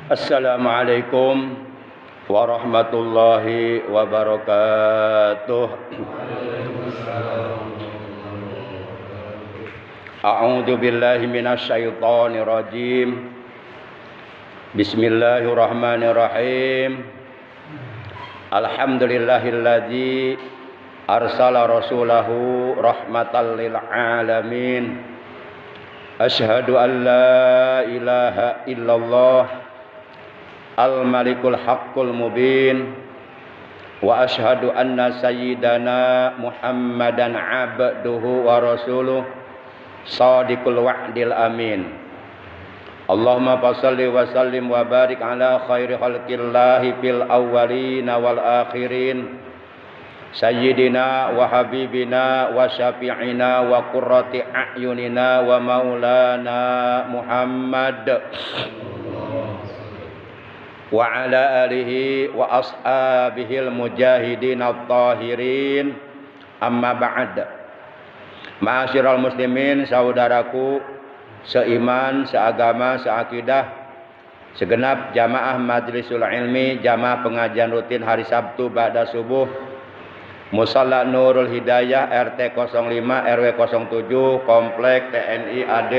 Assalamualaikum warahmatullahi wabarakatuh. A'udzu billahi minasyaitonir rajim. Bismillahirrahmanirrahim. Alhamdulillahilladzi arsala rasulahu rahmatan lil alamin. Asyhadu an la ilaha illallah Al-Malikul Haqqul Mubin wa asyhadu anna sayyidana Muhammadan abduhu wa rasuluh shadiqul wa'dil amin. Allahumma shalli wa sallim wa barik ala khairi khalqillahi fil awwalina wal akhirin sayyidina wa habibina wa syafi'ina wa qurrati a'yunina wa maulana Muhammad wa ala alihi wa ashabihil mujahidin at-tahirin, amma ba'd. Ma'asyiral muslimin, saudaraku seiman, seagama, seakidah, segenap jamaah majlisul ilmi, jamaah pengajian rutin hari Sabtu ba'da subuh, Musalla Nurul Hidayah RT 05 RW 07 Komplek TNI AD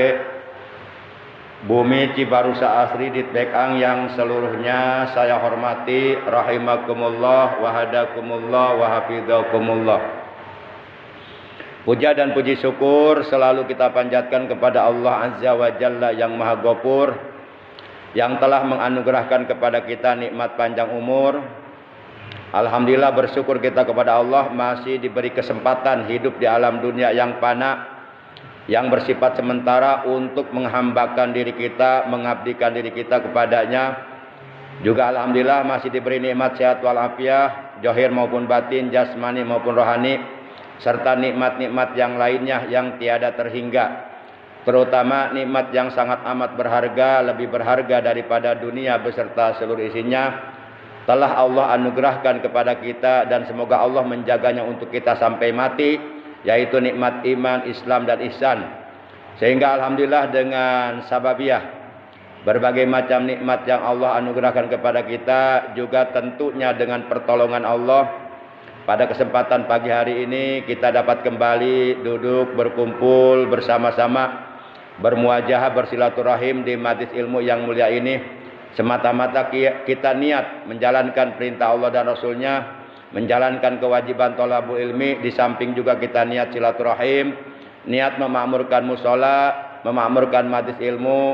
Bumi Cibarusa Asri di Bekang yang seluruhnya saya hormati, rahimakumullah wa hadakumullah wa hafidhakumullah. Puja dan puji syukur selalu kita panjatkan kepada Allah Azza wa Jalla yang Maha Ghafur, yang telah menganugerahkan kepada kita nikmat panjang umur. Alhamdulillah, bersyukur kita kepada Allah masih diberi kesempatan hidup di alam dunia yang fana, yang bersifat sementara, untuk menghambakan diri kita, mengabdikan diri kita kepadanya. Juga alhamdulillah masih diberi nikmat sehat walafiat, zahir maupun batin, jasmani maupun rohani, serta nikmat-nikmat yang lainnya yang tiada terhingga. Terutama nikmat yang sangat amat berharga, lebih berharga daripada dunia beserta seluruh isinya, telah Allah anugerahkan kepada kita, dan semoga Allah menjaganya untuk kita sampai mati, yaitu nikmat iman, Islam dan ihsan. Sehingga alhamdulillah dengan sababiah berbagai macam nikmat yang Allah anugerahkan kepada kita, juga tentunya dengan pertolongan Allah, pada kesempatan pagi hari ini kita dapat kembali duduk berkumpul bersama-sama, bermuajahah, bersilaturahim di majlis ilmu yang mulia ini, semata-mata kita niat menjalankan perintah Allah dan Rasulnya, menjalankan kewajiban thalabul ilmi, di samping juga kita niat silaturahim, niat memakmurkan musola, memakmurkan majlis ilmu,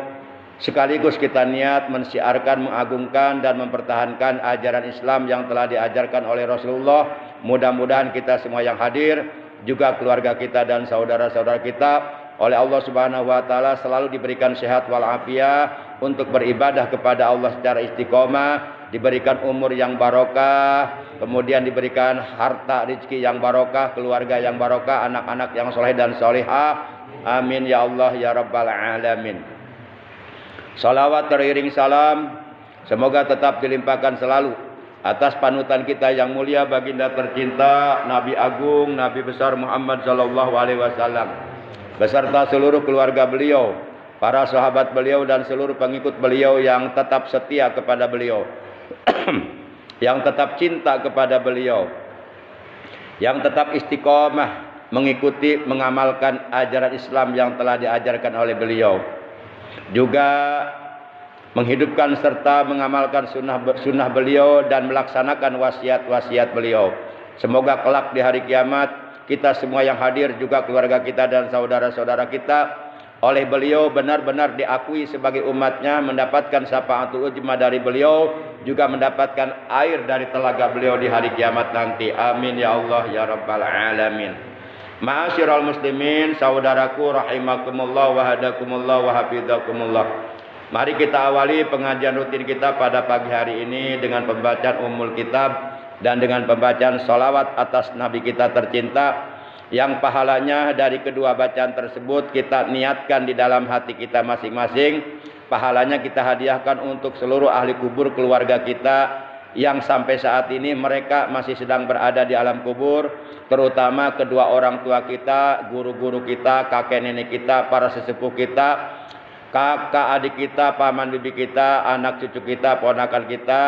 sekaligus kita niat mensiarkan, mengagungkan dan mempertahankan ajaran Islam yang telah diajarkan oleh Rasulullah. Mudah-mudahan kita semua yang hadir, juga keluarga kita dan saudara-saudara kita, oleh Allah Subhanahu wa taala selalu diberikan sehat walafiat untuk beribadah kepada Allah secara istiqomah, diberikan umur yang barokah, kemudian diberikan harta rezeki yang barokah, keluarga yang barokah, anak-anak yang soleh dan solehah. Amin ya Allah ya rabbal alamin. Salawat teriring salam semoga tetap dilimpahkan selalu atas panutan kita yang mulia, baginda tercinta, Nabi Agung, Nabi besar Muhammad sallallahu alaihi wasallam, beserta seluruh keluarga beliau, para sahabat beliau dan seluruh pengikut beliau yang tetap setia kepada beliau, yang tetap cinta kepada beliau, yang tetap istiqomah mengikuti, mengamalkan ajaran Islam yang telah diajarkan oleh beliau, juga menghidupkan serta mengamalkan sunnah beliau dan melaksanakan wasiat-wasiat beliau. Semoga kelak di hari kiamat kita semua yang hadir, juga keluarga kita dan saudara-saudara kita, oleh beliau benar-benar diakui sebagai umatnya, mendapatkan syafaatul uzma dari beliau, juga mendapatkan air dari telaga beliau di hari kiamat nanti. Amin ya Allah ya rabbal alamin. Ma'asyiral muslimin, saudaraku rahimakumullah wa hadakumullah wa hafidhakumullah. Mari kita awali pengajian rutin kita pada pagi hari ini dengan pembacaan Ummul Kitab dan dengan pembacaan sholawat atas Nabi kita tercinta, yang pahalanya dari kedua bacaan tersebut kita niatkan di dalam hati kita masing-masing. Pahalanya kita hadiahkan untuk seluruh ahli kubur keluarga kita yang sampai saat ini mereka masih sedang berada di alam kubur, terutama kedua orang tua kita, guru-guru kita, kakek nenek kita, para sesepuh kita, kakak adik kita, paman bibi kita, anak cucu kita, ponakan kita.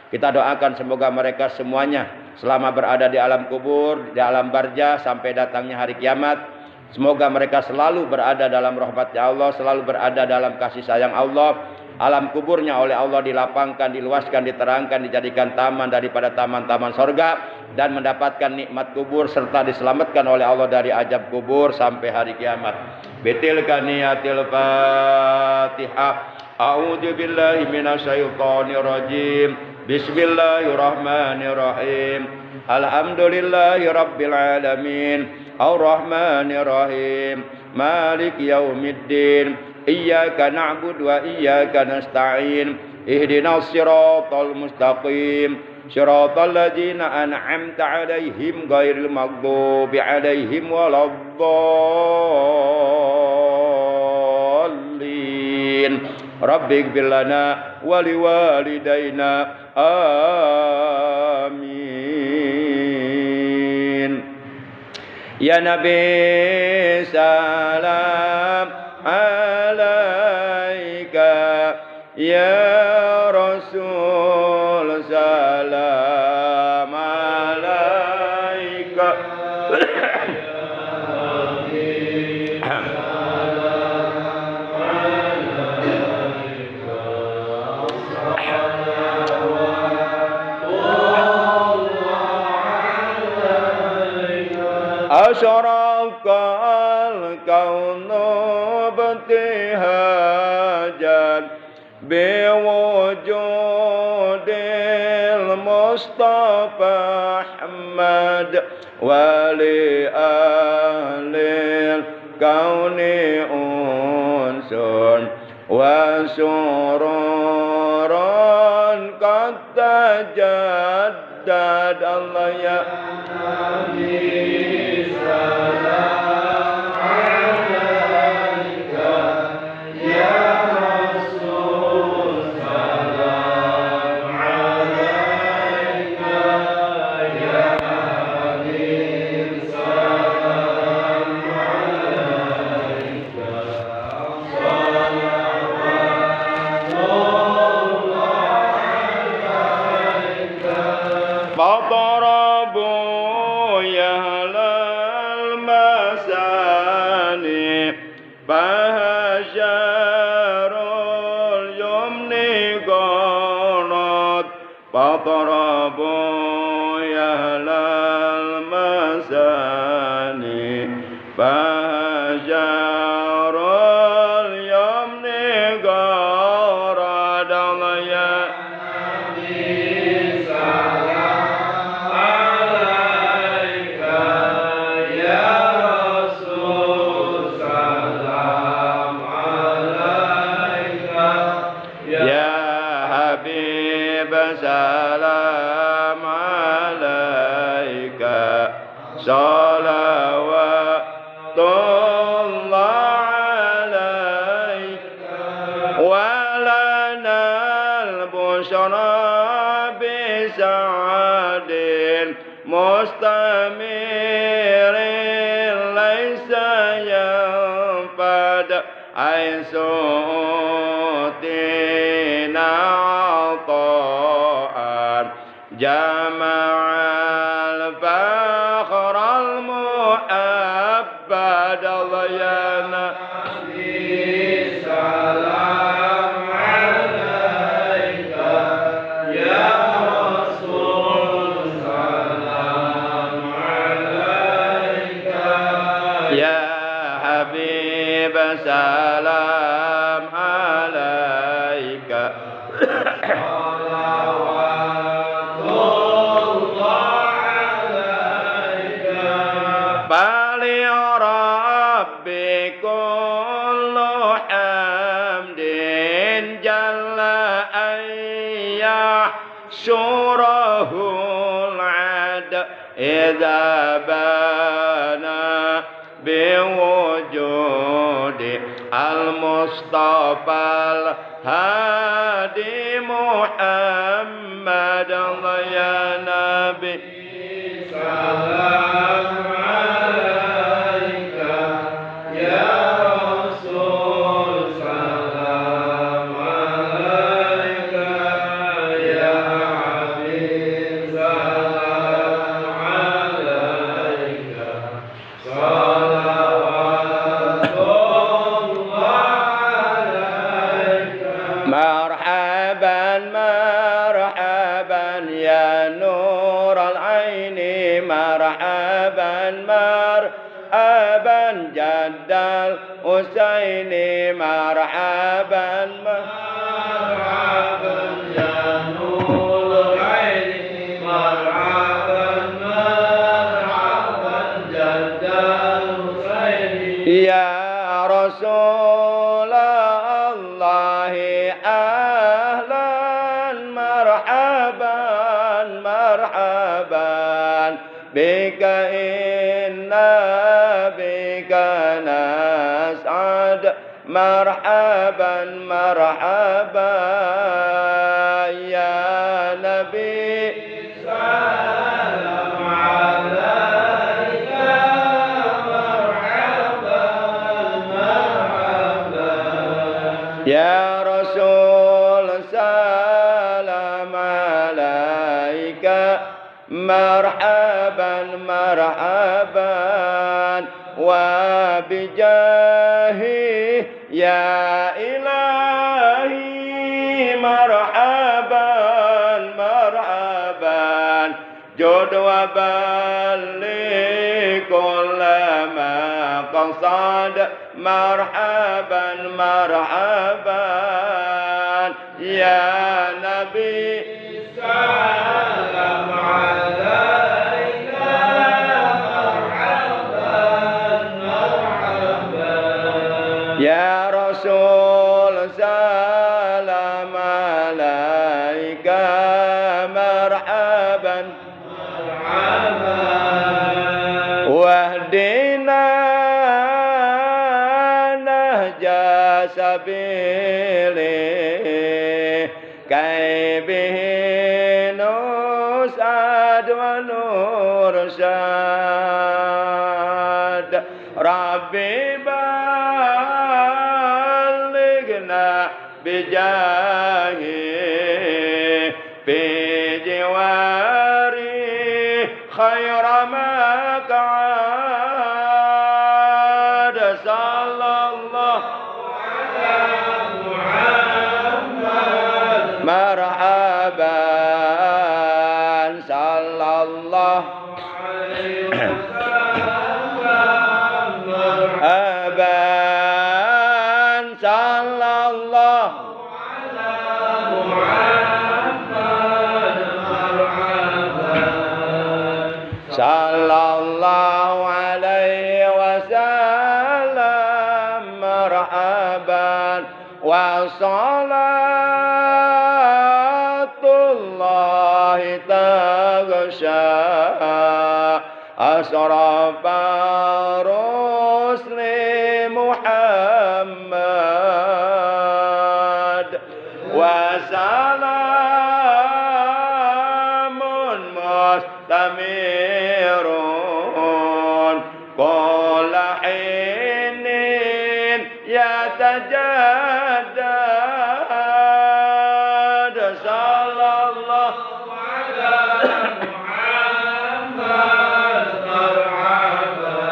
Kita doakan semoga mereka semuanya selama berada di alam kubur, di alam barzah sampai datangnya hari kiamat, semoga mereka selalu berada dalam rahmat-Nya Allah, selalu berada dalam kasih sayang Allah. Alam kuburnya oleh Allah dilapangkan, diluaskan, diterangkan, dijadikan taman daripada taman-taman sorga, dan mendapatkan nikmat kubur serta diselamatkan oleh Allah dari azab kubur sampai hari kiamat. Betilka niyatil Fatihah. A'udzu billahi minasyaitonir rajim. Bismillahirrahmanirrahim. Alhamdulillahi rabbil alamin. Ar-Rahmanir Rahim. Maliki yaumiddin. Iyyaka na'budu wa iyyaka nasta'in. Ihdinas siratal mustaqim. Siratal ladzina an'amta 'alaihim ghairil maghdubi 'alaihim waladdallin. Rabbighfir lana wa liwalidayna. Amin. Ya Nabi salam alaika, ya Rasul salam alaika. Asyarakal kaunu btihajan biwujudil Mustafa Ahmad wali ahlil kauni unsun wa sururun qad tajaddad. Allah ya Nabi salam alaika, ya Rasul salam alaika, ya Habib salam alaika. Fatarabu yahlal masani bahasyarul yumni qanat. Fatarabu yahlal masani bahasyarul yumni qanat. Allah ya Nabi salam alaika, ya Rasul salam alaika, ya Habib salam alaika. Salawatullah alaika, walanal busyara bisa'adin mustamirin laisa yanfad aisutina ata'an jama'al fakhral mu'abbad. Allah ya Nabi salam alaika, ya Rasul salam alaika, ya Habib salam alaika. Bali Rabbi kullu hamdin jalla ayyah surahul ad idza bana biwujudi al-Mustafa al-Hadi Muhammad. Allah ya Nabi salam alaika, ya Rasul salam الحسين مرحبا مرحبا يا نور العين مرحبا مرحبا جد الحسين يا رسول الله أهلا مرحبا مرحبا بك إنا بك نسعد مرحبا مرحبا يا نبي سلام عليك مرحبا مرحبا يا رسول سلام عليك مرحبا مرحبا وبجاهي يا إلهي مرحبا مرحبا جد وبلغ كل ما قصد مرحبا مرحبا يا نبي سلام عليك مرحبا مرحبا يا رسول سلام عليك مرحبا مرحبا واهدنا نهج سبيله كي به نسعد ونرشد ربي بلغنا بجاهه في جواري خير ما قعد صلى الله على محمد مرحبا صلى الله عليه وسلم مرحبا صلى الله على محمد مرحبا صلى الله عليه وسلم مرحبا وصلاة الله تغشى أشرف رسل محمد وسلام مستمر كل حين يتجدد صلى الله على محمد مرحبا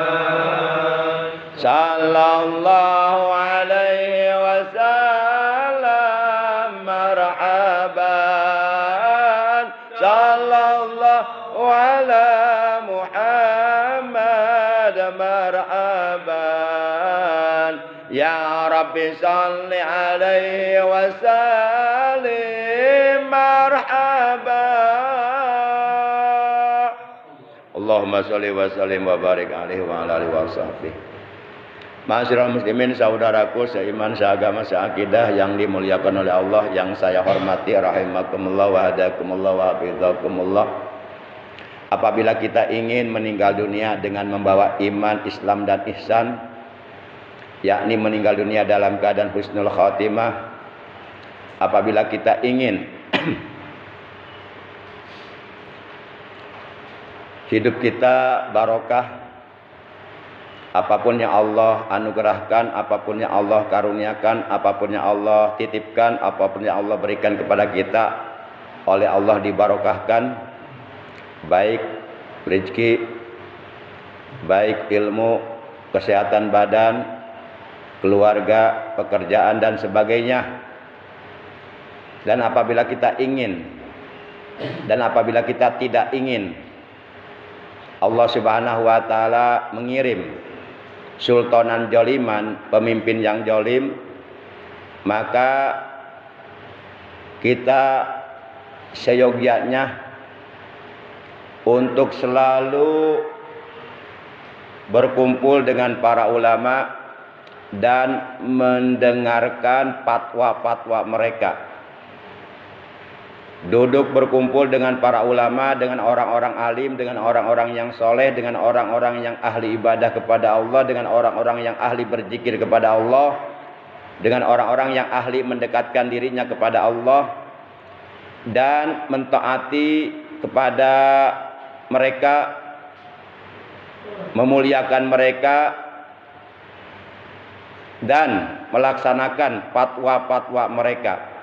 صلى الله عليه وسلم مرحبا صلى الله على محمد مرحبا يا رب صل عليه وسلم مرحبا اللهم صل وسلم وبارك عليه وعلى آله وصحبه. Ma'asyiral muslimin, saudaraku seiman, seagama, seakidah yang dimuliakan oleh Allah, yang saya hormati, rahimakumullah wa hadakumullah wa hafizakumullah. Apabila kita ingin meninggal dunia dengan membawa iman, Islam dan ihsan, yakni meninggal dunia dalam keadaan husnul khatimah, apabila kita ingin hidup kita barokah, apapun yang Allah anugerahkan, apapun yang Allah karuniakan, apapun yang Allah titipkan, apapun yang Allah berikan kepada kita, oleh Allah dibarokahkan, baik rezeki, baik ilmu, kesehatan badan, keluarga, pekerjaan dan sebagainya. Dan apabila kita ingin dan apabila kita tidak ingin, Allah Subhanahu wa taala mengirim sultanan joliman, pemimpin yang jolim, maka kita seyogyanya untuk selalu berkumpul dengan para ulama dan mendengarkan fatwa-fatwa mereka. Duduk berkumpul dengan para ulama, dengan orang-orang alim, dengan orang-orang yang soleh, dengan orang-orang yang ahli ibadah kepada Allah, dengan orang-orang yang ahli berzikir kepada Allah, dengan orang-orang yang ahli mendekatkan dirinya kepada Allah, dan mentaati kepada mereka, memuliakan mereka, dan melaksanakan fatwa-fatwa mereka.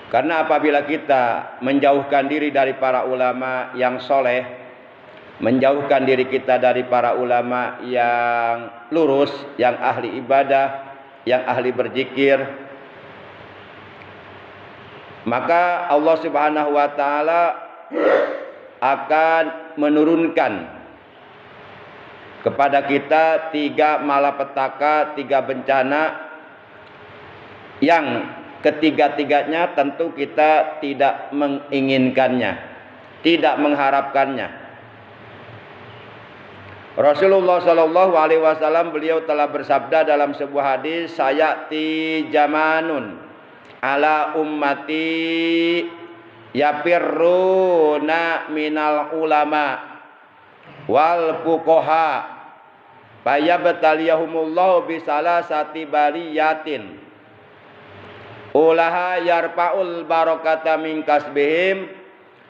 Karena apabila kita menjauhkan diri dari para ulama yang soleh, menjauhkan diri kita dari para ulama yang lurus, yang ahli ibadah, yang ahli berzikir, maka Allah Subhanahu wa taala akan menurunkan kepada kita 3 malapetaka, 3 bencana yang ketiga-tiganya tentu kita tidak menginginkannya, tidak mengharapkannya. Rasulullah Shallallahu Alaihi Wasallam beliau telah bersabda dalam sebuah hadis, sayati jamanun ala ummati yapirruna minal ulama wal fuqaha fayabtaliyahumullahu bisalasati baliyatin ulaha yarfa'ul barakata min kasbihim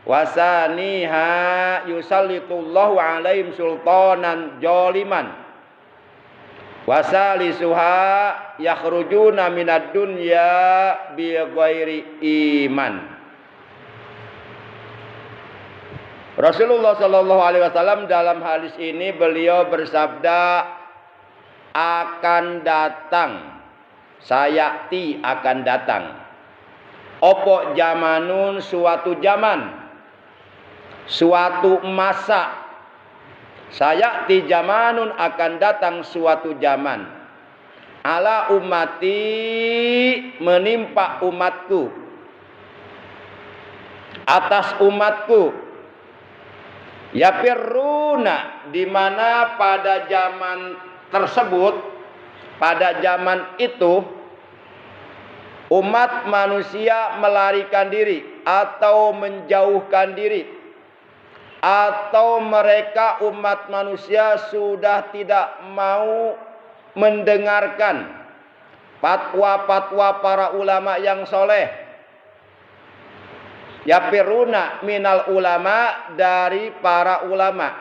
wasaniha yusallitullahu alaihim sultanan joliman wasalisuha yakhrujuna minad dunya bi ghairi iman. Rasulullah Shallallahu Alaihi Wasallam dalam hadis ini beliau bersabda, akan datang, sayati akan datang, opo zamanun suatu zaman, suatu masa, sayati zamanun akan datang suatu zaman, ala ummati menimpa umatku, atas umatku, yapirruna, di mana pada zaman tersebut, pada zaman itu umat manusia melarikan diri atau menjauhkan diri, atau mereka umat manusia sudah tidak mau mendengarkan fatwa-fatwa para ulama yang soleh. Yapiruna minal ulama, dari para ulama,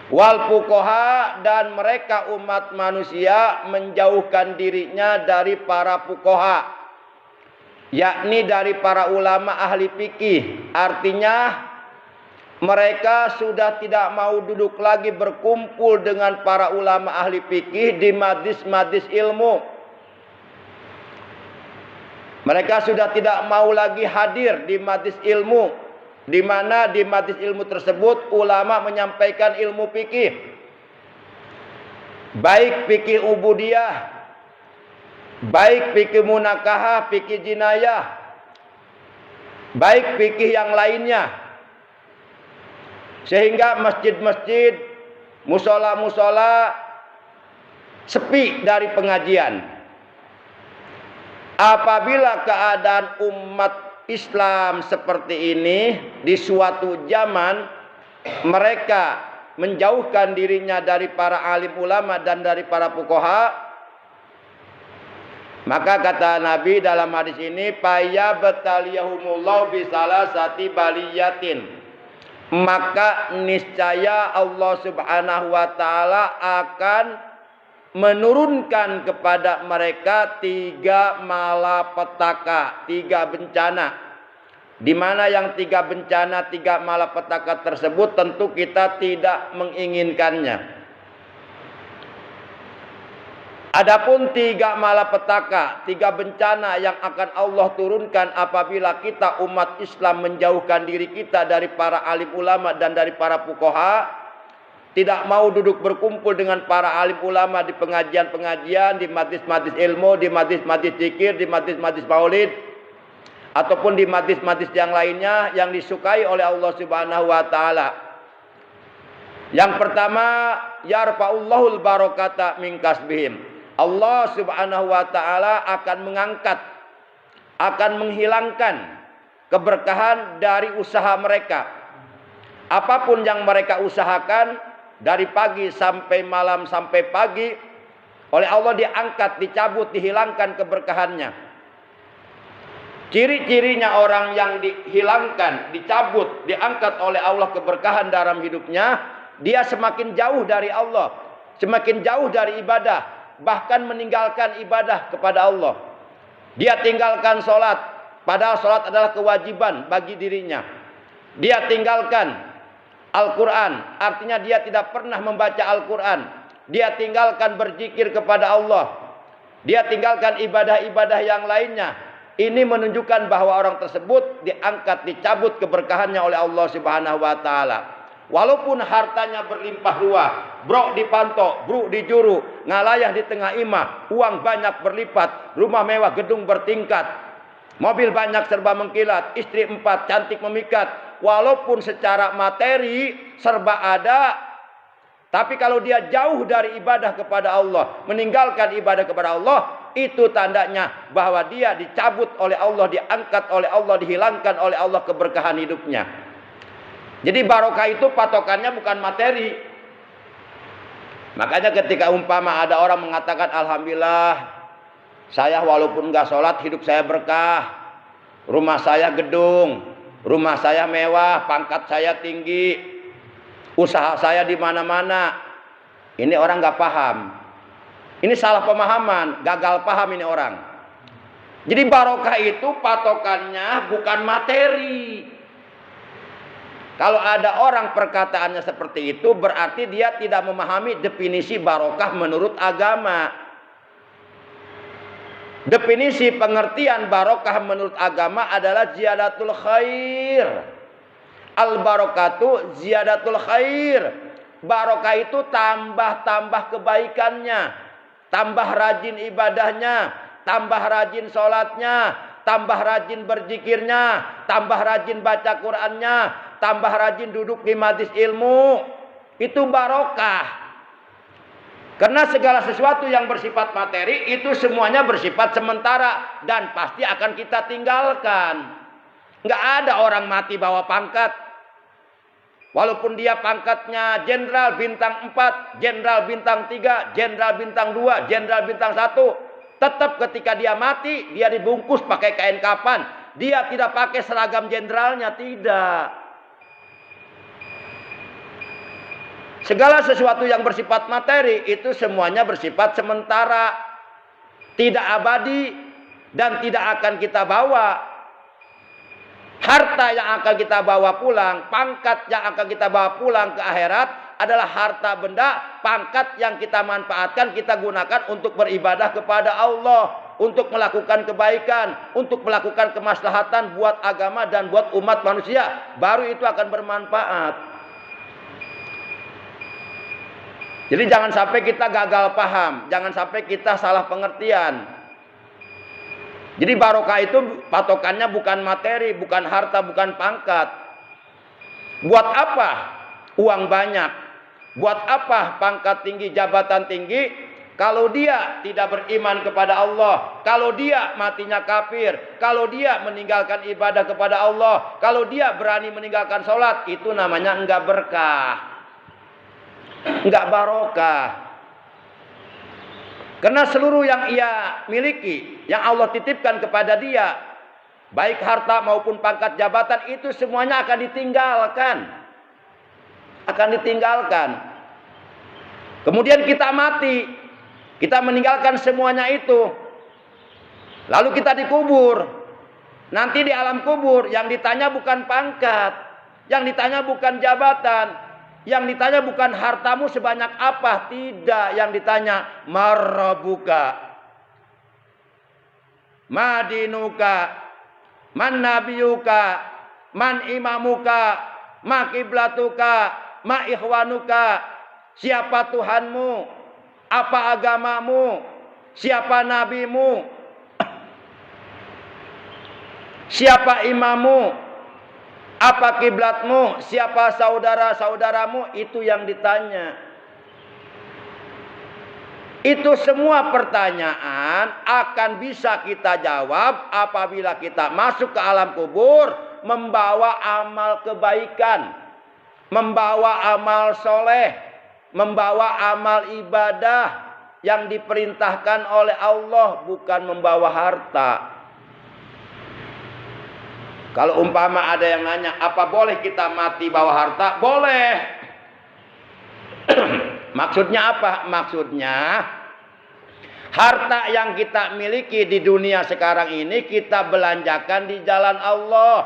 wal fuqaha, dan mereka umat manusia menjauhkan dirinya dari para fuqaha, yakni dari para ulama ahli fikih. Artinya mereka sudah tidak mau duduk lagi berkumpul dengan para ulama ahli fikih di majlis-majlis ilmu. Mereka sudah tidak mau lagi hadir di majlis ilmu, di mana di majlis ilmu tersebut ulama menyampaikan ilmu fikih, baik fikih ubudiyah, baik fikih munakahah, fikih jinayah, baik fikih yang lainnya. Sehingga masjid-masjid, musola-musola sepi dari pengajian. Apabila keadaan umat Islam seperti ini, di suatu zaman mereka menjauhkan dirinya dari para alim ulama dan dari para fuqaha, maka kata Nabi dalam hadis ini, fayabtaliyahumullahu bisalasati baliyatin, maka niscaya Allah Subhanahu wa taala akan menurunkan kepada mereka 3 malapetaka, 3 bencana. Di mana yang 3 bencana, 3 malapetaka tersebut tentu kita tidak menginginkannya. Adapun 3 malapetaka, 3 bencana yang akan Allah turunkan apabila kita umat Islam menjauhkan diri kita dari para alim ulama dan dari para fuqaha, tidak mau duduk berkumpul dengan para alim ulama di pengajian-pengajian, di majlis-majlis ilmu, di majlis-majlis zikir, di majlis-majlis maulid, ataupun di majlis-majlis yang lainnya yang disukai oleh Allah Subhanahu wa taala. Yang pertama, yarfa'ullahul barakata min kasbihim. Allah Subhanahu wa taala akan mengangkat, akan menghilangkan keberkahan dari usaha mereka. Apapun yang mereka usahakan dari pagi sampai malam sampai pagi, oleh Allah diangkat, dicabut, dihilangkan keberkahannya. Ciri-cirinya orang yang dihilangkan, dicabut, diangkat oleh Allah keberkahan dalam hidupnya, dia semakin jauh dari Allah, semakin jauh dari ibadah, bahkan meninggalkan ibadah kepada Allah. Dia tinggalkan sholat, padahal sholat adalah kewajiban bagi dirinya. Dia tinggalkan Al-Quran, artinya dia tidak pernah membaca Al-Quran. Dia tinggalkan berzikir kepada Allah. Dia tinggalkan ibadah-ibadah yang lainnya. Ini menunjukkan bahwa orang tersebut diangkat, dicabut keberkahannya oleh Allah Subhanahu wa taala. Walaupun hartanya berlimpah ruah, brok dipantau, bruk dijuru, ngalayah di tengah imah, uang banyak berlipat, rumah mewah, gedung bertingkat, mobil banyak serba mengkilat, istri 4 cantik memikat. Walaupun secara materi serba ada, tapi kalau dia jauh dari ibadah kepada Allah, meninggalkan ibadah kepada Allah, itu tandanya bahwa dia dicabut oleh Allah, diangkat oleh Allah, dihilangkan oleh Allah keberkahan hidupnya. Jadi barokah itu patokannya bukan materi. Makanya ketika umpama ada orang mengatakan, alhamdulillah, saya walaupun nggak sholat hidup saya berkah, rumah saya gedung, rumah saya mewah, pangkat saya tinggi, usaha saya di mana-mana. Ini orang nggak paham. Ini salah pemahaman, gagal paham ini orang. Jadi barokah itu patokannya bukan materi. Kalau ada orang perkataannya seperti itu, berarti dia tidak memahami definisi barokah menurut agama. Definisi pengertian barokah menurut agama adalah ziyadatul khair. Al-barokatu ziyadatul khair. Barokah itu tambah-tambah kebaikannya, tambah rajin ibadahnya, tambah rajin sholatnya, tambah rajin berzikirnya, tambah rajin baca Qur'annya, tambah rajin duduk di majlis ilmu. Itu barokah. Karena segala sesuatu yang bersifat materi itu semuanya bersifat sementara dan pasti akan kita tinggalkan. Nggak ada orang mati bawa pangkat. Walaupun dia pangkatnya jenderal bintang 4, jenderal bintang 3, jenderal bintang 2, jenderal bintang 1. Tetap ketika dia mati, dia dibungkus pakai kain kafan. Dia tidak pakai seragam jenderalnya, tidak. Segala sesuatu yang bersifat materi itu semuanya bersifat sementara, tidak abadi dan tidak akan kita bawa. Harta yang akan kita bawa pulang, pangkat yang akan kita bawa pulang ke akhirat adalah harta benda, pangkat yang kita manfaatkan, kita gunakan untuk beribadah kepada Allah, untuk melakukan kebaikan, untuk melakukan kemaslahatan buat agama dan buat umat manusia. Baru itu akan bermanfaat. Jadi jangan sampai kita gagal paham, jangan sampai kita salah pengertian. Jadi barokah itu patokannya bukan materi, bukan harta, bukan pangkat. Buat apa uang banyak? Buat apa pangkat tinggi, jabatan tinggi? Kalau dia tidak beriman kepada Allah, kalau dia matinya kafir, kalau dia meninggalkan ibadah kepada Allah, kalau dia berani meninggalkan sholat, itu namanya enggak berkah, enggak barokah. Karena seluruh yang ia miliki, yang Allah titipkan kepada dia, baik harta maupun pangkat jabatan, itu semuanya akan ditinggalkan. Akan ditinggalkan. Kemudian kita mati, kita meninggalkan semuanya itu. Lalu kita dikubur. Nanti di alam kubur yang ditanya bukan pangkat, yang ditanya bukan jabatan, Yang ditanya bukan hartamu sebanyak apa, tidak. Yang ditanya marrabuka, madinuka, man nabiyuka, man imamuka, ma kiblatuka, ma ikhwanuka. Siapa Tuhanmu? Apa agamamu? Siapa nabimu? Siapa imammu? Apa kiblatmu? Siapa saudara-saudaramu? Itu yang ditanya. Itu semua pertanyaan akan bisa kita jawab apabila kita masuk ke alam kubur membawa amal kebaikan, membawa amal soleh, membawa amal ibadah yang diperintahkan oleh Allah, bukan membawa harta. Kalau umpama ada yang nanya, apa boleh kita mati bawa harta? Boleh. Maksudnya apa? Maksudnya harta yang kita miliki di dunia sekarang ini kita belanjakan di jalan Allah.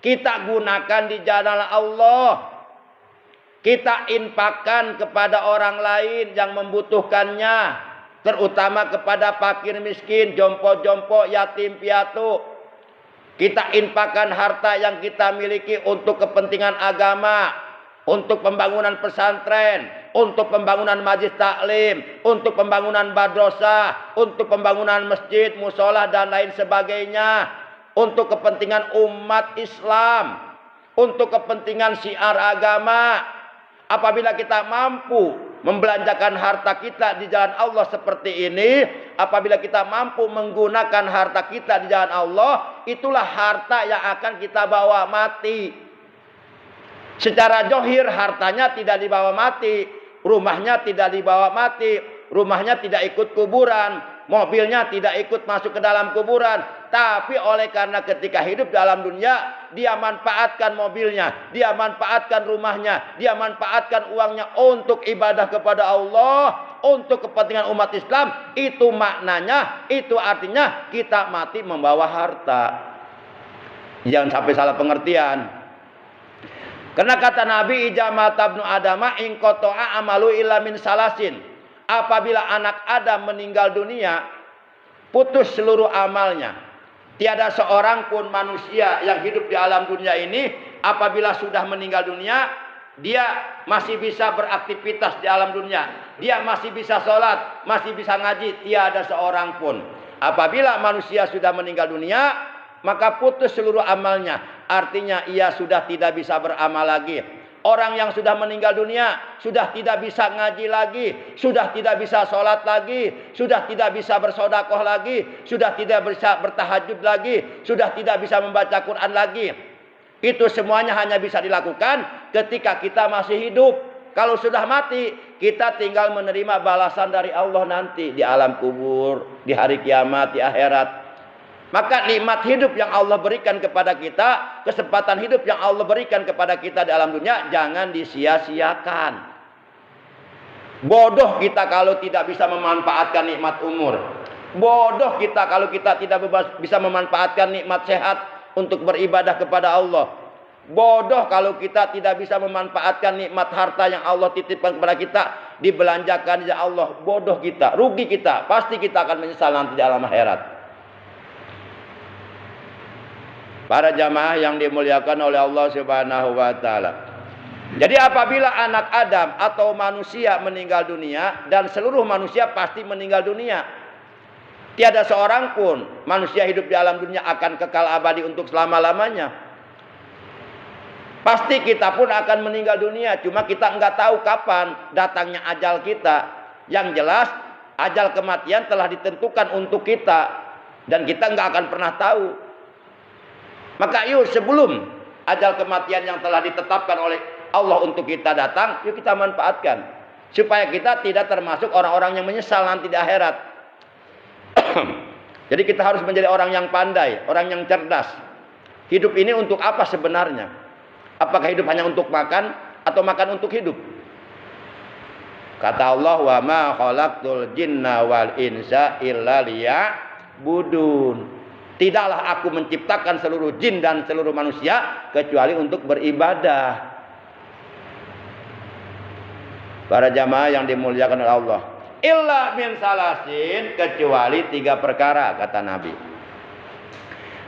Kita gunakan di jalan Allah. Kita infakkan kepada orang lain yang membutuhkannya. Terutama kepada fakir miskin, jompo-jompo, yatim piatu. Kita infakkan harta yang kita miliki untuk kepentingan agama, untuk pembangunan pesantren, untuk pembangunan majlis taklim, untuk pembangunan madrasah, untuk pembangunan masjid, musola dan lain sebagainya, untuk kepentingan umat Islam, untuk kepentingan syiar agama. Apabila kita mampu membelanjakan harta kita di jalan Allah seperti ini, apabila kita mampu menggunakan harta kita di jalan Allah, itulah harta yang akan kita bawa mati. Secara zohir hartanya tidak dibawa mati, rumahnya tidak dibawa mati, rumahnya tidak ikut kuburan, mobilnya tidak ikut masuk ke dalam kuburan. Tapi oleh karena ketika hidup dalam dunia, dia manfaatkan mobilnya, dia manfaatkan rumahnya, dia manfaatkan uangnya untuk ibadah kepada Allah, untuk kepentingan umat Islam. Itu maknanya, itu artinya kita mati membawa harta. Jangan sampai salah pengertian. Karena kata Nabi, ijama tabnu adama in qata'a amalu illa min salasin. Apabila anak Adam meninggal dunia, putus seluruh amalnya. Tiada seorang pun manusia yang hidup di alam dunia ini, apabila sudah meninggal dunia, dia masih bisa beraktivitas di alam dunia. Dia masih bisa sholat, masih bisa ngaji. Tiada seorang pun. Apabila manusia sudah meninggal dunia, maka putus seluruh amalnya. Artinya ia sudah tidak bisa beramal lagi. Orang yang sudah meninggal dunia sudah tidak bisa ngaji lagi, sudah tidak bisa sholat lagi, sudah tidak bisa bersodakoh lagi, sudah tidak bisa bertahajud lagi, sudah tidak bisa membaca Quran lagi. Itu semuanya hanya bisa dilakukan ketika kita masih hidup. Kalau sudah mati, kita tinggal menerima balasan dari Allah nanti di alam kubur, di hari kiamat, di akhirat. Maka nikmat hidup yang Allah berikan kepada kita, kesempatan hidup yang Allah berikan kepada kita di alam dunia, jangan disia-siakan. Bodoh kita kalau tidak bisa memanfaatkan nikmat umur. Bodoh kita kalau kita tidak bisa memanfaatkan nikmat sehat untuk beribadah kepada Allah. Bodoh kalau kita tidak bisa memanfaatkan nikmat harta yang Allah titipkan kepada kita, dibelanjakan ya Allah. Bodoh kita, rugi kita, pasti kita akan menyesal nanti di alam akhirat. Para jamaah yang dimuliakan oleh Allah Subhanahu wa taala. Jadi apabila anak Adam atau manusia meninggal dunia, dan seluruh manusia pasti meninggal dunia. Tiada seorang pun manusia hidup di alam dunia akan kekal abadi untuk selama-lamanya. Pasti kita pun akan meninggal dunia, cuma kita enggak tahu kapan datangnya ajal kita. Yang jelas ajal kematian telah ditentukan untuk kita, dan kita enggak akan pernah tahu. Maka yuk sebelum ajal kematian yang telah ditetapkan oleh Allah untuk kita datang, yuk kita manfaatkan. Supaya kita tidak termasuk orang-orang yang menyesal nanti di akhirat. Jadi kita harus menjadi orang yang pandai, orang yang cerdas. Hidup ini untuk apa sebenarnya? Apakah hidup hanya untuk makan atau makan untuk hidup? Kata Allah, wa ma khalaqtul jinna wal insa illa liya'budun. Tidaklah aku menciptakan seluruh jin dan seluruh manusia kecuali untuk beribadah. Para jamaah yang dimuliakan oleh Allah. Illa min salasin, kecuali 3 perkara kata Nabi.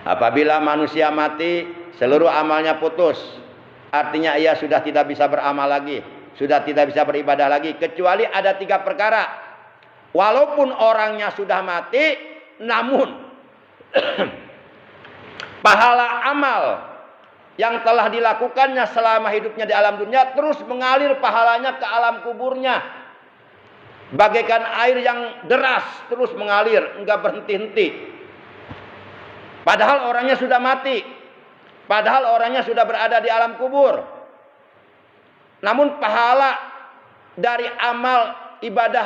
Apabila manusia mati, seluruh amalnya putus. Artinya ia sudah tidak bisa beramal lagi, sudah tidak bisa beribadah lagi, kecuali ada 3 perkara. Walaupun orangnya sudah mati, namun pahala amal yang telah dilakukannya selama hidupnya di alam dunia terus mengalir pahalanya ke alam kuburnya. Bagaikan air yang deras terus mengalir, enggak berhenti-henti. Padahal orangnya sudah mati. Padahal orangnya sudah berada di alam kubur. Namun pahala dari amal ibadah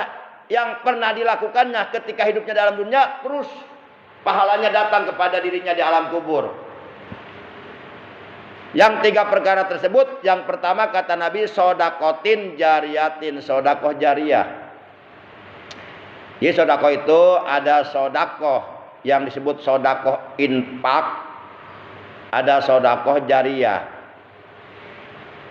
yang pernah dilakukannya ketika hidupnya di alam dunia terus pahalanya datang kepada dirinya di alam kubur. Yang 3 perkara tersebut, yang pertama kata Nabi, sodakotin jariyatin, sodakoh jariyah. Jadi sodakoh itu ada sodakoh yang disebut sodakoh infak, ada sodakoh jariyah.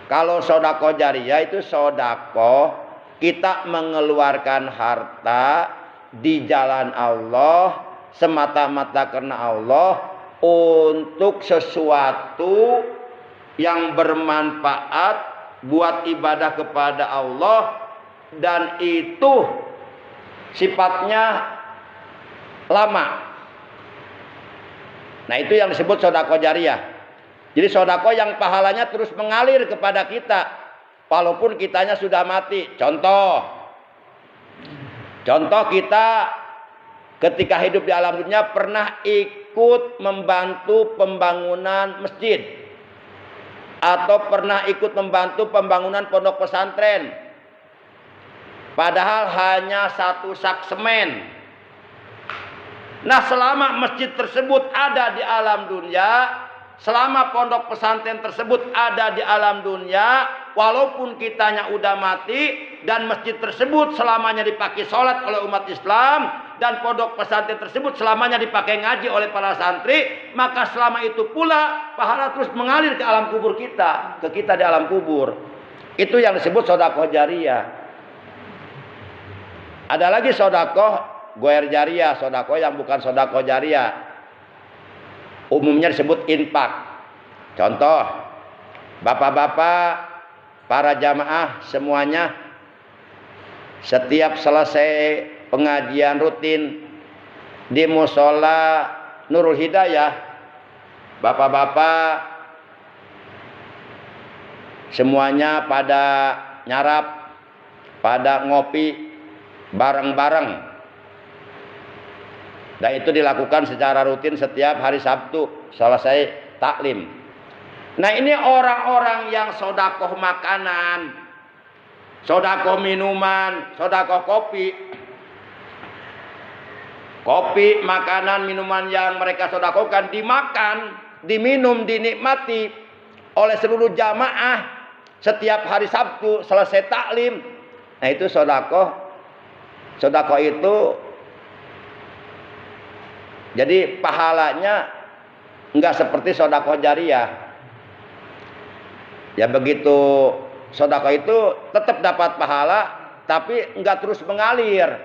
Kalau sodakoh jariyah itu sodakoh kita mengeluarkan harta di jalan Allah semata-mata karena Allah untuk sesuatu yang bermanfaat buat ibadah kepada Allah, dan itu sifatnya lama. Nah, itu yang disebut sedekah jariyah. Jadi sedekah yang pahalanya terus mengalir kepada kita walaupun kitanya sudah mati. Contoh kita ketika hidup di alam dunia pernah ikut membantu pembangunan masjid, atau pernah ikut membantu pembangunan pondok pesantren, padahal hanya 1 sak semen. Nah, selama masjid tersebut ada di alam dunia, selama pondok pesantren tersebut ada di alam dunia, walaupun kitanya udah mati, dan masjid tersebut selamanya dipakai sholat oleh umat Islam, dan pondok pesantren tersebut selamanya dipakai ngaji oleh para santri, maka selama itu pula pahala terus mengalir ke alam kubur kita, ke kita di alam kubur. Itu yang disebut sedekah jariyah. Ada lagi sedekah goer jariyah, sedekah yang bukan sedekah jariyah. Umumnya disebut infak. Contoh, bapak-bapak, para jamaah semuanya, setiap selesai pengajian rutin di musola Nurul Hidayah, bapak-bapak semuanya pada nyarap, pada ngopi bareng-bareng. Dan itu dilakukan secara rutin setiap hari Sabtu selesai taklim. Nah, ini orang-orang yang sodakoh makanan, sodakoh minuman, sodakoh kopi, makanan, minuman yang mereka sodakohkan dimakan, diminum, dinikmati oleh seluruh jamaah setiap hari Sabtu selesai taklim. Nah, itu sodakoh. Sodakoh itu jadi pahalanya enggak seperti sedekah jariyah. Ya, begitu sedekah itu tetap dapat pahala, tapi enggak terus mengalir.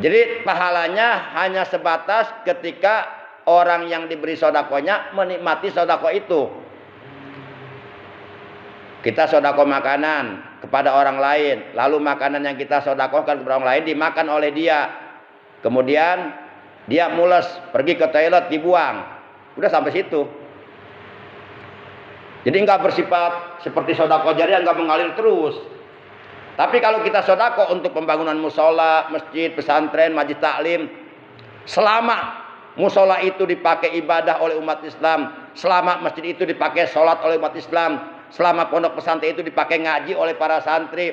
Jadi pahalanya hanya sebatas ketika orang yang diberi sedekahnya menikmati sedekah itu. Kita sedekah makanan kepada orang lain, lalu makanan yang kita sedekahkan kepada orang lain dimakan oleh dia, kemudian dia mules, pergi ke toilet, dibuang, udah sampai situ. Jadi enggak bersifat seperti sedekah jariyah, enggak mengalir terus. Tapi kalau kita sedekah untuk pembangunan musola, masjid, pesantren, majlis taklim, selama musola itu dipakai ibadah oleh umat Islam, selama masjid itu dipakai sholat oleh umat Islam, selama pondok pesantren itu dipakai ngaji oleh para santri,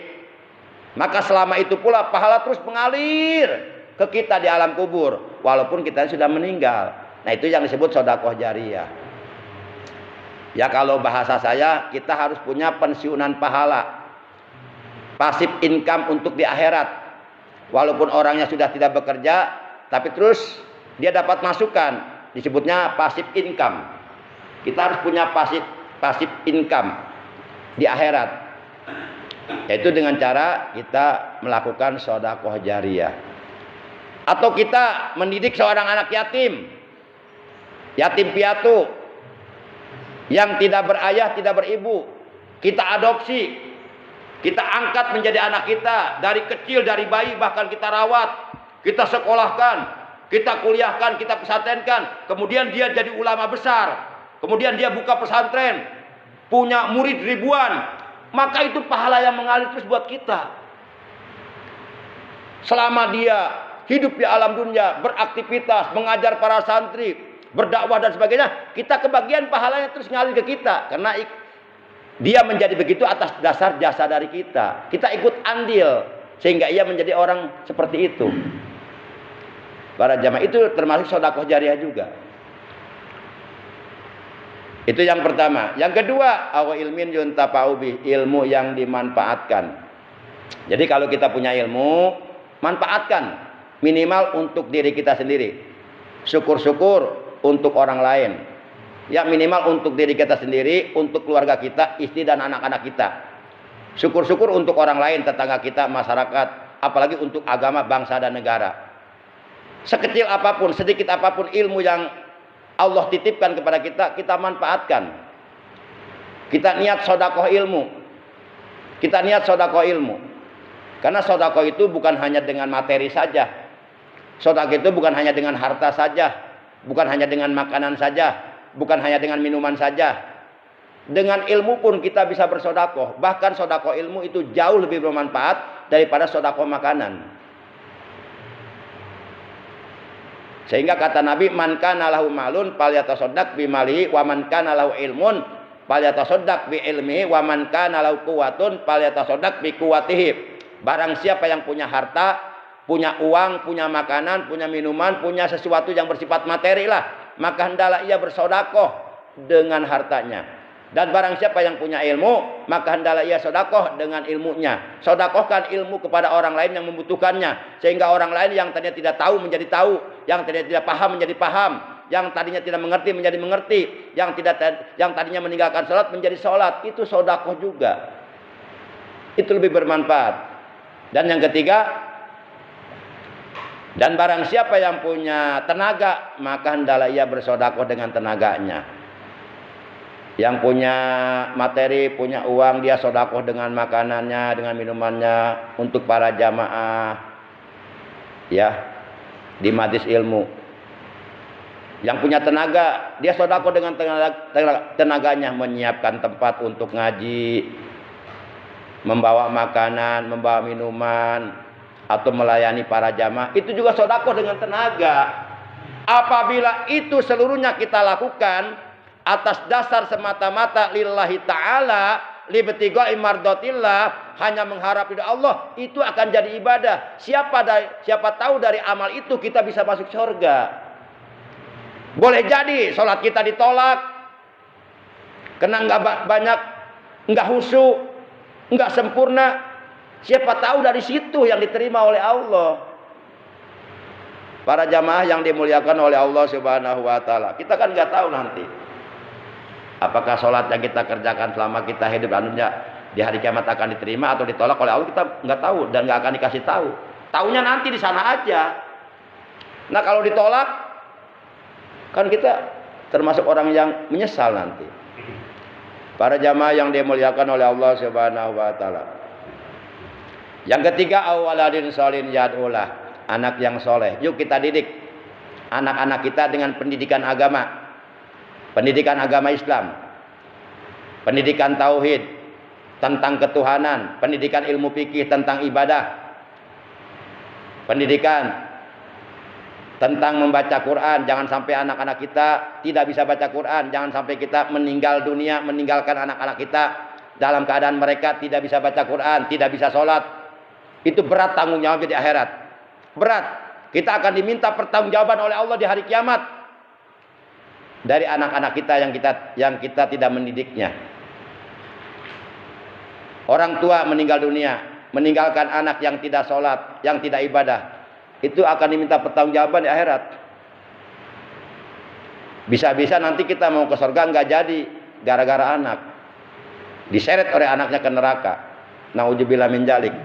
maka selama itu pula pahala terus mengalir ke kita di alam kubur walaupun kita sudah meninggal. Nah, itu yang disebut sedekah jariyah. Ya, kalau bahasa saya, kita harus punya pensiunan pahala, pasif income untuk di akhirat. Walaupun orangnya sudah tidak bekerja, tapi terus dia dapat masukan, disebutnya pasif income. Kita harus punya pasif income. di akhirat, yaitu dengan cara kita melakukan sedekah jariyah, atau kita mendidik seorang anak yatim piatu yang tidak berayah, tidak beribu, kita adopsi, kita angkat menjadi anak kita dari kecil, dari bayi, bahkan kita rawat, kita sekolahkan, kita kuliahkan, kita pesantrenkan, kemudian dia jadi ulama besar, kemudian dia buka pesantren, punya murid ribuan, maka itu pahala yang mengalir terus buat kita. Selama dia hidup di alam dunia, beraktivitas, mengajar para santri, berdakwah dan sebagainya, kita kebagian pahalanya terus ngalir ke kita, karena dia menjadi begitu atas dasar jasa dari kita. Kita ikut andil sehingga ia menjadi orang seperti itu. Para jamaah, itu termasuk sedekah jariyah juga. Itu yang pertama. Yang kedua, aw ilmin yuntafa'u bih, ilmu yang dimanfaatkan. Jadi kalau kita punya ilmu, manfaatkan minimal untuk diri kita sendiri. Syukur-syukur untuk orang lain. Ya minimal untuk diri kita sendiri, untuk keluarga kita, istri dan anak-anak kita. Syukur-syukur untuk orang lain, tetangga kita, masyarakat, apalagi untuk agama, bangsa dan negara. Sekecil apapun, sedikit apapun ilmu yang Allah titipkan kepada kita, kita manfaatkan. Kita niat sedekah ilmu. Kita niat sedekah ilmu. Karena sedekah itu bukan hanya dengan materi saja. Sedekah itu bukan hanya dengan harta saja, bukan hanya dengan makanan saja, bukan hanya dengan minuman saja. Dengan ilmu pun kita bisa bersedekah. Bahkan sedekah ilmu itu jauh lebih bermanfaat daripada sedekah makanan. Sehingga kata Nabi, man kana lahu malun falyatasaddaq bi malihi wa man kana lahu ilmun falyatasaddaq bi ilmihi wa man kana lahu quwwatun falyatasaddaq bi quwwatihi. Barang siapa yang punya harta, punya uang, punya makanan, punya minuman, punya sesuatu yang bersifat materi lah, maka hendaklah ia bersedekah dengan hartanya. Dan barang siapa yang punya ilmu, maka hendaklah ia sedekah dengan ilmunya. Sedekahkan ilmu kepada orang lain yang membutuhkannya, sehingga orang lain yang tadinya tidak tahu menjadi tahu, yang tadinya tidak paham menjadi paham, yang tadinya tidak mengerti menjadi mengerti, yang tadinya meninggalkan salat menjadi salat. Itu sedekah juga. Itu lebih bermanfaat. Dan yang ketiga, dan barang siapa yang punya tenaga, maka hendaklah ia bersedekah dengan tenaganya. Yang punya materi, punya uang, dia sedekah dengan makanannya, dengan minumannya untuk para jamaah ya di majelis ilmu. Yang punya tenaga, dia sedekah dengan tenaganya, menyiapkan tempat untuk ngaji, membawa makanan, membawa minuman, atau melayani para jamaah. Itu juga sedekah dengan tenaga. Apabila itu seluruhnya kita lakukan atas dasar semata-mata lillahi ta'ala, libtighai mardatillah, hanya mengharap ridha Allah, itu akan jadi ibadah. Siapa tahu dari amal itu kita bisa masuk surga. Boleh jadi sholat kita ditolak karena enggak khusyuk, enggak sempurna. Siapa tahu dari situ yang diterima oleh Allah. Para jamaah yang dimuliakan oleh Allah Subhanahu wa taala, kita kan enggak tahu nanti apakah sholat yang kita kerjakan selama kita hidup di hari kiamat akan diterima atau ditolak oleh Allah. Kita nggak tahu dan nggak akan dikasih tahu. Taunya nanti di sana aja. Nah kalau ditolak, kan kita termasuk orang yang menyesal nanti. Para jamaah yang dimuliakan oleh Allah Subhanahu wa taala. Yang ketiga, awaladin sholin yad'ulah, anak yang soleh. Yuk kita didik anak-anak kita dengan pendidikan agama. Pendidikan agama Islam, pendidikan tauhid tentang ketuhanan, pendidikan ilmu fikih tentang ibadah, pendidikan tentang membaca Quran. Jangan sampai anak-anak kita tidak bisa baca Quran. Jangan sampai kita meninggal dunia, meninggalkan anak-anak kita dalam keadaan mereka tidak bisa baca Quran, tidak bisa sholat. Itu berat tanggung jawabnya di akhirat. Berat. Kita akan diminta pertanggungjawaban oleh Allah di hari kiamat dari anak-anak kita yang kita tidak mendidiknya. Orang tua meninggal dunia, meninggalkan anak yang tidak sholat, yang tidak ibadah, itu akan diminta pertanggungjawaban di akhirat. Bisa-bisa nanti kita mau ke surga nggak jadi gara-gara anak. diseret oleh anaknya ke neraka. Nauzubillah min dzalik.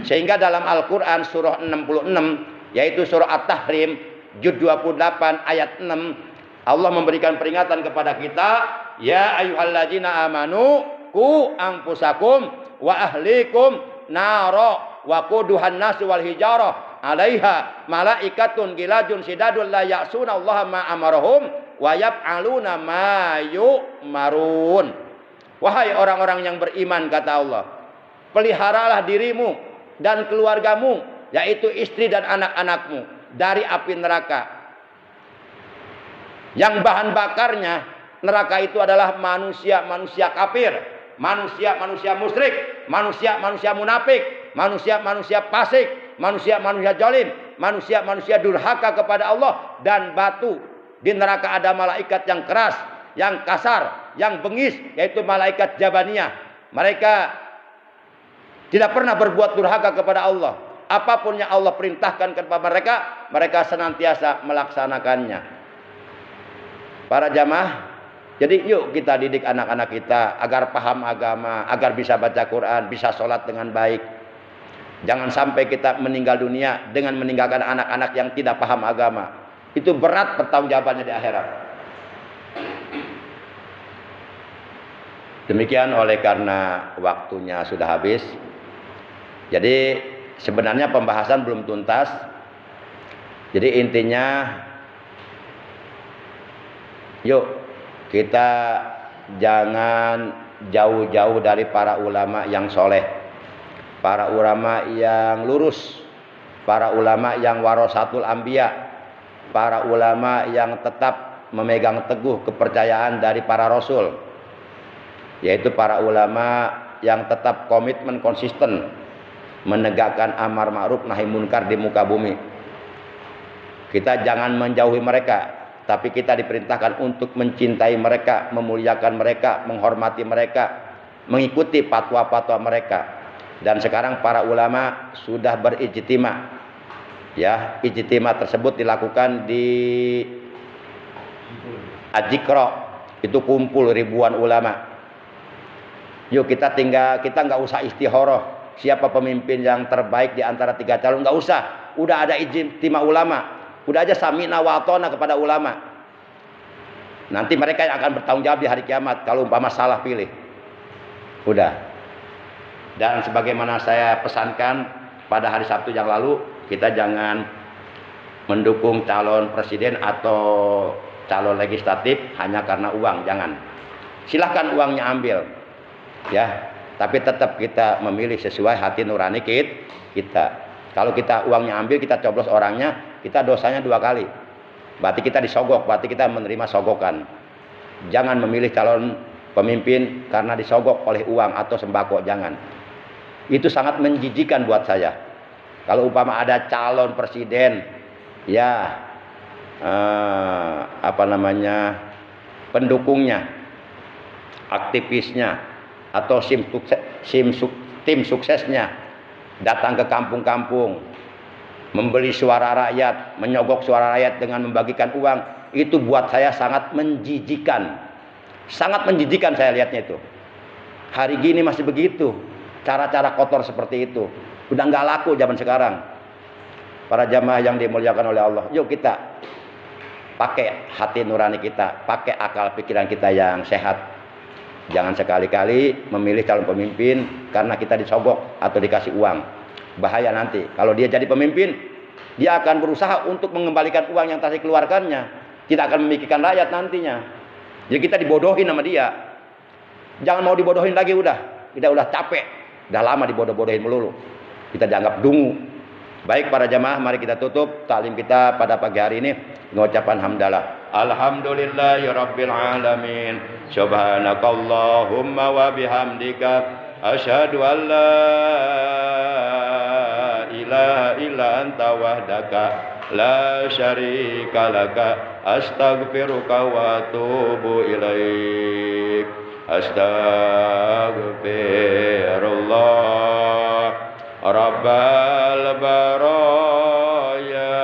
Sehingga dalam Al-Qur'an surah 66 yaitu surah At-Tahrim juz 28 ayat 6 Allah memberikan peringatan kepada kita, ya ayyuhalladzina amanu qu anfusakum wa ahlikum naro wa quduhan nasu wal hijarah 'alaiha malaikatun gilajun sidadun la ya'suna Allah ma amarahum wa yaf'aluna ma yu'marun. Wahai orang-orang yang beriman, kata Allah, peliharalah dirimu dan keluargamu, yaitu istri dan anak-anakmu, dari api neraka. Yang bahan bakarnya neraka itu adalah manusia-manusia kafir, manusia-manusia musyrik, manusia-manusia munafik, manusia-manusia fasik, manusia-manusia zalim, manusia-manusia durhaka kepada Allah, dan batu. Di neraka ada malaikat yang keras, yang kasar, yang bengis, yaitu malaikat Jabaniyah. Mereka tidak pernah berbuat durhaka kepada Allah. Apapun yang Allah perintahkan kepada mereka, mereka senantiasa melaksanakannya. Para jamaah, jadi yuk kita didik anak-anak kita agar paham agama, agar bisa baca Quran, bisa sholat dengan baik. Jangan sampai kita meninggal dunia dengan meninggalkan anak-anak yang tidak paham agama. Itu berat pertanggungjawabannya di akhirat. Demikian, oleh karena waktunya sudah habis. Jadi sebenarnya pembahasan belum tuntas. Jadi intinya, yuk kita jangan jauh-jauh dari para ulama yang soleh, para ulama yang lurus, para ulama yang warasatul anbiya, para ulama yang tetap memegang teguh kepercayaan dari para rasul, yaitu para ulama yang tetap komitmen konsisten menegakkan amar ma'ruf nahi munkar di muka bumi. Kita jangan menjauhi mereka, tapi kita diperintahkan untuk mencintai mereka, memuliakan mereka, menghormati mereka, mengikuti fatwa-fatwa mereka. Dan sekarang para ulama sudah berijtima. Ya, ijtima tersebut dilakukan di Ajikro, itu kumpul ribuan ulama. Yuk kita nggak usah istikharah siapa pemimpin yang terbaik di antara 3 calon, nggak usah. Udah ada ijtima ulama, udah aja sami'na wa ata'na kepada ulama. Nanti mereka yang akan bertanggung jawab di hari kiamat kalau umpama salah pilih. Udah. Dan sebagaimana saya pesankan pada hari Sabtu yang lalu, kita jangan mendukung calon presiden atau calon legislatif hanya karena uang, jangan. Silahkan uangnya ambil, ya. Tapi tetap kita memilih sesuai hati nurani kita. Kalau kita uangnya ambil, kita coblos orangnya, kita dosanya 2 kali. Berarti kita disogok, berarti kita menerima sogokan. Jangan memilih calon pemimpin karena disogok oleh uang atau sembako, jangan. Itu sangat menjijikan buat saya. Kalau umpama ada calon presiden, ya pendukungnya, aktivisnya, atau tim suksesnya datang ke kampung-kampung, membeli suara rakyat, menyogok suara rakyat dengan membagikan uang, itu buat saya sangat menjijikan. Sangat menjijikan saya lihatnya itu. Hari gini masih begitu, cara-cara kotor seperti itu. Udah nggak laku zaman sekarang. Para jamaah yang dimuliakan oleh Allah, yuk kita pakai hati nurani kita, pakai akal pikiran kita yang sehat. Jangan sekali-kali memilih calon pemimpin karena kita disogok atau dikasih uang. Bahaya nanti. Kalau dia jadi pemimpin, dia akan berusaha untuk mengembalikan uang yang telah dikeluarkannya. Tidak akan memikirkan rakyat nantinya. Jadi kita dibodohin sama dia. Jangan mau dibodohin lagi udah. Kita udah capek. Udah lama dibodoh-bodohin melulu. Kita dianggap dungu. Baik para jamaah, mari kita tutup taklim kita pada pagi hari ini dengan ucapan hamdalah. Alhamdulillahirabbil alamin. Subhanakallahumma wa bihamdika asyhadu an la ilaha illa anta wahdaka la syarika laka astaghfiruka wa atubu ilaik. Astaghfirullah Rabbal baraya,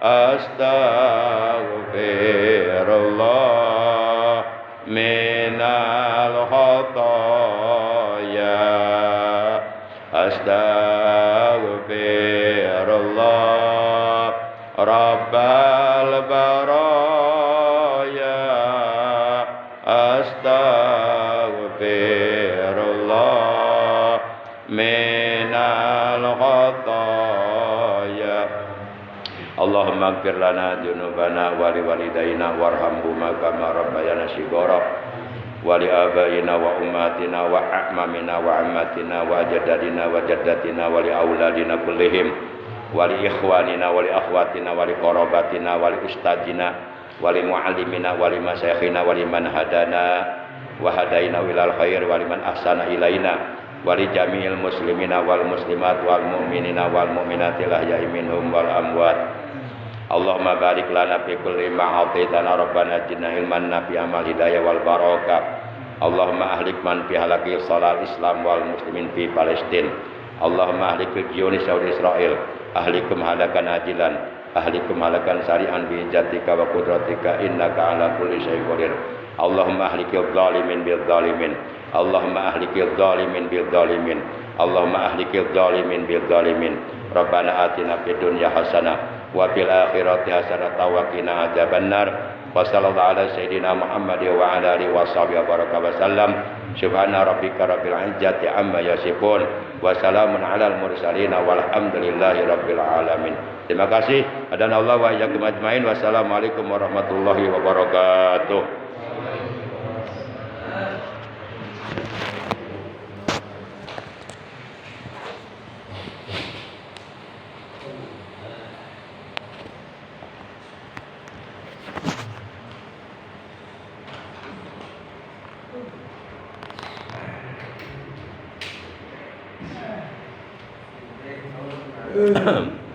astaghfirullah minal khata khataya astaghfirullah rabbal baraya astaghfirullah minal khataya Allahumma ighfir lana dzunubana wa liwalidayna warhamhuma kama rabbayana shighara wa li abaina wa ummatina wa a'mamina wa ammatina wa ajdadina wa jaddatina wa li auladina kullihim wa li ikhwanina wa li akhwatina wa li qarabatina wa li ustadina wa li muallimina wa li masyayikhina wa liman hadana wa hadaina ilal khair wa liman ahsana ilaina wa li jami'il muslimina wal muslimat wal mu'minina wal mu'minati lahya'i minhum wal amwat Allahumma barik lana fi kulli ma ataitana rabbana atina ilman nafi amal hidayah wal barakah Allahumma ahlik man fi halaqi shalal islam wal muslimin fi Palestin Allahumma ahlik Zionis Saudi Israel ahlikum halakan ajilan ahlikum halakan sari'an bi jatika wa qudratika innaka ala kulli syai'in qadir Allahumma ahlikil zalimin bil zalimin Allahumma ahlikil zalimin bil zalimin Allahumma ahlikil zalimin bil zalimin Rabbana atina fid dunya hasanah wa fil akhirati hasanatan wa qina adzabannar wa sallallahu ala sayidina Muhammad wa ala alihi wa sahbihi baraka wa sallam subhana rabbika rabbil izzati amma yasifun wa salamun alal mursalin walhamdulillahi rabbil alamin. Terima kasih. Adana Allah wa iyyakum ajmain. Wassalamualaikum warahmatullahi wabarakatuh. Ahem.